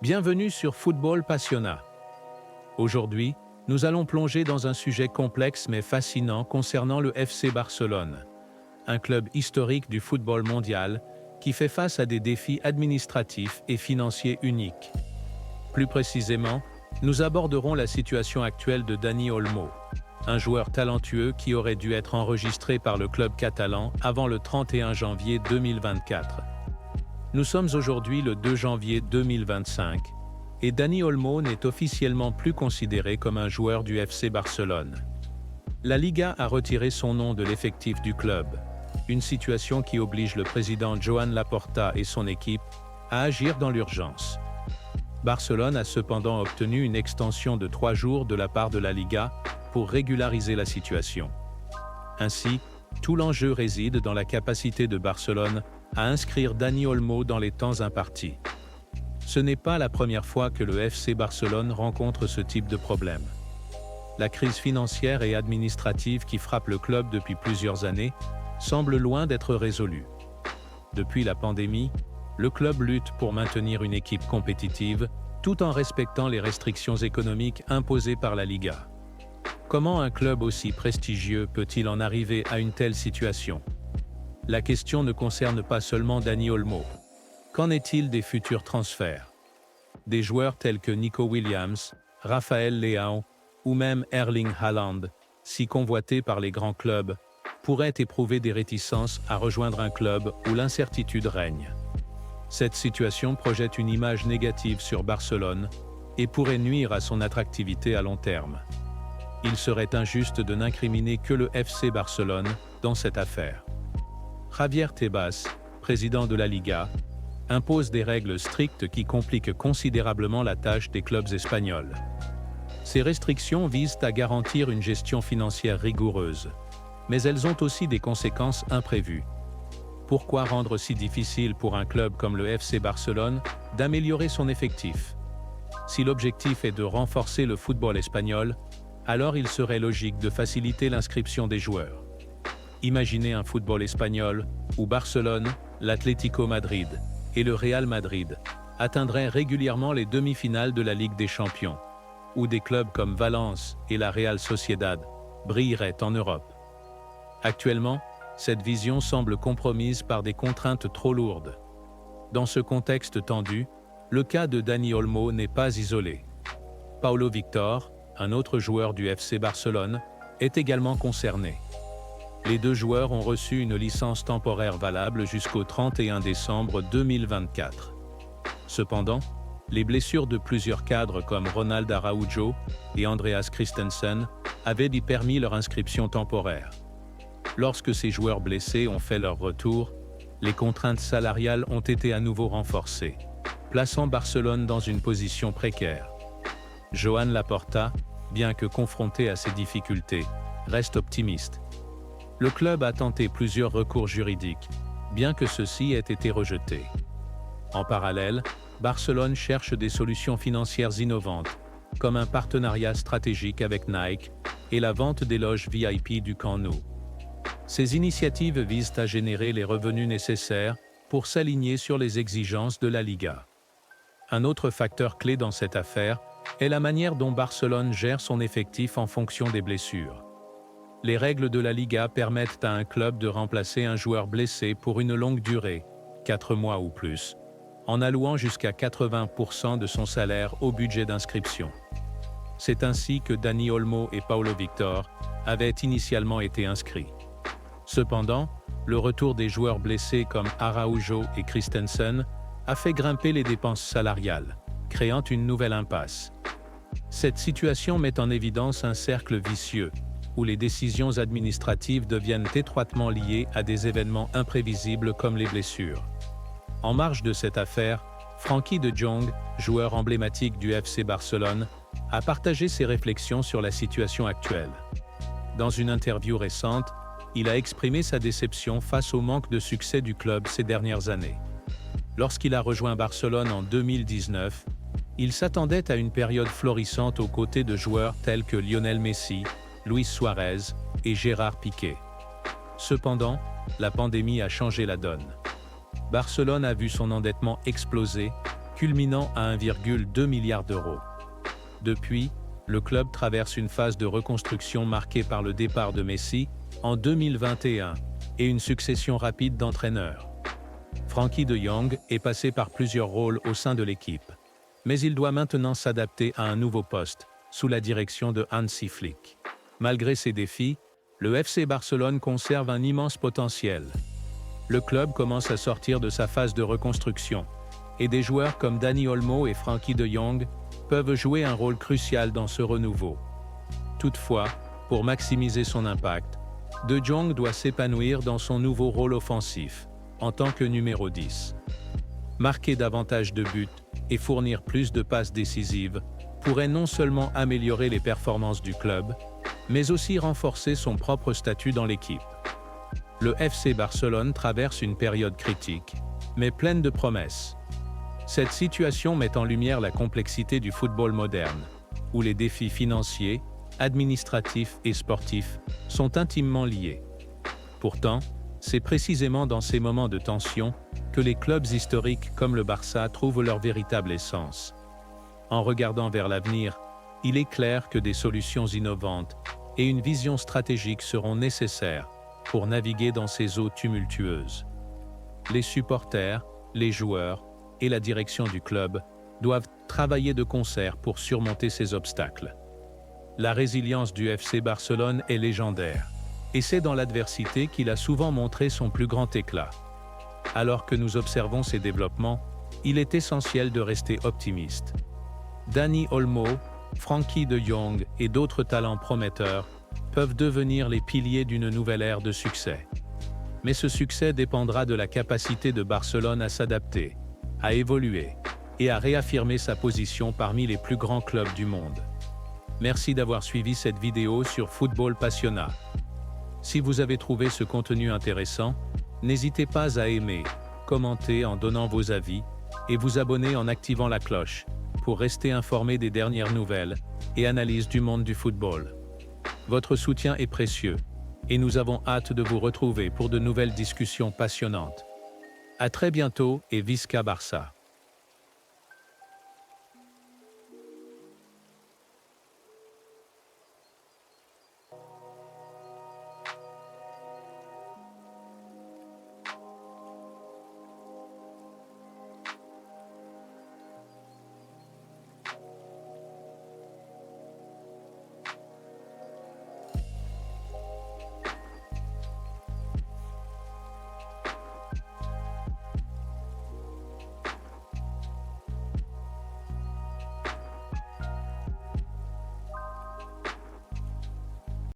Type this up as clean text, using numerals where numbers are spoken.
Bienvenue sur Football Passionna. Aujourd'hui, nous allons plonger dans un sujet complexe mais fascinant concernant le FC Barcelone, un club historique du football mondial qui fait face à des défis administratifs et financiers uniques. Plus précisément, nous aborderons la situation actuelle de Dani Olmo, un joueur talentueux qui aurait dû être enregistré par le club catalan avant le 31 janvier 2024. Nous sommes aujourd'hui le 2 janvier 2025 et Dani Olmo n'est officiellement plus considéré comme un joueur du FC Barcelone. La Liga a retiré son nom de l'effectif du club, une situation qui oblige le président Joan Laporta et son équipe à agir dans l'urgence. Barcelone a cependant obtenu une extension de 3 jours de la part de la Liga pour régulariser la situation. Ainsi, tout l'enjeu réside dans la capacité de Barcelone à inscrire Dani Olmo dans les temps impartis. Ce n'est pas la première fois que le FC Barcelone rencontre ce type de problème. La crise financière et administrative qui frappe le club depuis plusieurs années semble loin d'être résolue. Depuis la pandémie, le club lutte pour maintenir une équipe compétitive tout en respectant les restrictions économiques imposées par la Liga. Comment un club aussi prestigieux peut-il en arriver à une telle situation ? La question ne concerne pas seulement Dani Olmo. Qu'en est-il des futurs transferts ? Des joueurs tels que Nico Williams, Raphaël Leão ou même Erling Haaland, si convoités par les grands clubs, pourraient éprouver des réticences à rejoindre un club où l'incertitude règne. Cette situation projette une image négative sur Barcelone et pourrait nuire à son attractivité à long terme. Il serait injuste de n'incriminer que le FC Barcelone dans cette affaire. Javier Tebas, président de la Liga, impose des règles strictes qui compliquent considérablement la tâche des clubs espagnols. Ces restrictions visent à garantir une gestion financière rigoureuse, mais elles ont aussi des conséquences imprévues. Pourquoi rendre si difficile pour un club comme le FC Barcelone d'améliorer son effectif ? Si l'objectif est de renforcer le football espagnol, alors il serait logique de faciliter l'inscription des joueurs. Imaginez un football espagnol où Barcelone, l'Atlético Madrid et le Real Madrid atteindraient régulièrement les demi-finales de la Ligue des Champions, où des clubs comme Valence et la Real Sociedad brilleraient en Europe. Actuellement, cette vision semble compromise par des contraintes trop lourdes. Dans ce contexte tendu, le cas de Dani Olmo n'est pas isolé. Paulo Victor, un autre joueur du FC Barcelone, est également concerné. Les deux joueurs ont reçu une licence temporaire valable jusqu'au 31 décembre 2024. Cependant, les blessures de plusieurs cadres comme Ronald Araujo et Andreas Christensen avaient permis leur inscription temporaire. Lorsque ces joueurs blessés ont fait leur retour, les contraintes salariales ont été à nouveau renforcées, plaçant Barcelone dans une position précaire. Joan Laporta, bien que confronté à ces difficultés, reste optimiste. Le club a tenté plusieurs recours juridiques, bien que ceux-ci aient été rejetés. En parallèle, Barcelone cherche des solutions financières innovantes, comme un partenariat stratégique avec Nike et la vente des loges VIP du Camp Nou. Ces initiatives visent à générer les revenus nécessaires pour s'aligner sur les exigences de la Liga. Un autre facteur clé dans cette affaire est la manière dont Barcelone gère son effectif en fonction des blessures. Les règles de la Liga permettent à un club de remplacer un joueur blessé pour une longue durée, 4 mois ou plus, en allouant jusqu'à 80% de son salaire au budget d'inscription. C'est ainsi que Dani Olmo et Paulo Victor avaient initialement été inscrits. Cependant, le retour des joueurs blessés comme Araujo et Christensen a fait grimper les dépenses salariales, créant une nouvelle impasse. Cette situation met en évidence un cercle vicieux, où les décisions administratives deviennent étroitement liées à des événements imprévisibles comme les blessures. En marge de cette affaire, Frenkie de Jong, joueur emblématique du FC Barcelone, a partagé ses réflexions sur la situation actuelle. Dans une interview récente, il a exprimé sa déception face au manque de succès du club ces dernières années. Lorsqu'il a rejoint Barcelone en 2019, il s'attendait à une période florissante aux côtés de joueurs tels que Lionel Messi, Luis Suarez et Gérard Piqué. Cependant, la pandémie a changé la donne. Barcelone a vu son endettement exploser culminant à 1,2 milliard d'euros. Depuis, le club traverse une phase de reconstruction marquée par le départ de Messi en 2021 et une succession rapide d'entraîneurs. Frenkie de Jong est passé par plusieurs rôles au sein de l'équipe, mais il doit maintenant s'adapter à un nouveau poste, sous la direction de Hansi Flick. Malgré ces défis, le FC Barcelone conserve un immense potentiel. Le club commence à sortir de sa phase de reconstruction, et des joueurs comme Dani Olmo et Frenkie de Jong peuvent jouer un rôle crucial dans ce renouveau. Toutefois, pour maximiser son impact, De Jong doit s'épanouir dans son nouveau rôle offensif, en tant que numéro 10. Marquer davantage de buts et fournir plus de passes décisives pourrait non seulement améliorer les performances du club, mais aussi renforcer son propre statut dans l'équipe. Le FC Barcelone traverse une période critique, mais pleine de promesses. Cette situation met en lumière la complexité du football moderne, où les défis financiers, administratifs et sportifs sont intimement liés. Pourtant, c'est précisément dans ces moments de tension que les clubs historiques comme le Barça trouvent leur véritable essence. En regardant vers l'avenir, il est clair que des solutions innovantes et une vision stratégique seront nécessaires pour naviguer dans ces eaux tumultueuses. Les supporters, les joueurs et la direction du club doivent travailler de concert pour surmonter ces obstacles. La résilience du FC Barcelone est légendaire, et c'est dans l'adversité qu'il a souvent montré son plus grand éclat. Alors que nous observons ces développements, il est essentiel de rester optimiste. Dani Olmo, Frenkie de Jong et d'autres talents prometteurs peuvent devenir les piliers d'une nouvelle ère de succès. Mais ce succès dépendra de la capacité de Barcelone à s'adapter, à évoluer et à réaffirmer sa position parmi les plus grands clubs du monde. Merci d'avoir suivi cette vidéo sur Football Passionnat. Si vous avez trouvé ce contenu intéressant, n'hésitez pas à aimer, commenter en donnant vos avis et vous abonner en activant la cloche pour rester informé des dernières nouvelles et analyses du monde du football. Votre soutien est précieux et nous avons hâte de vous retrouver pour de nouvelles discussions passionnantes. À très bientôt et Visca Barça!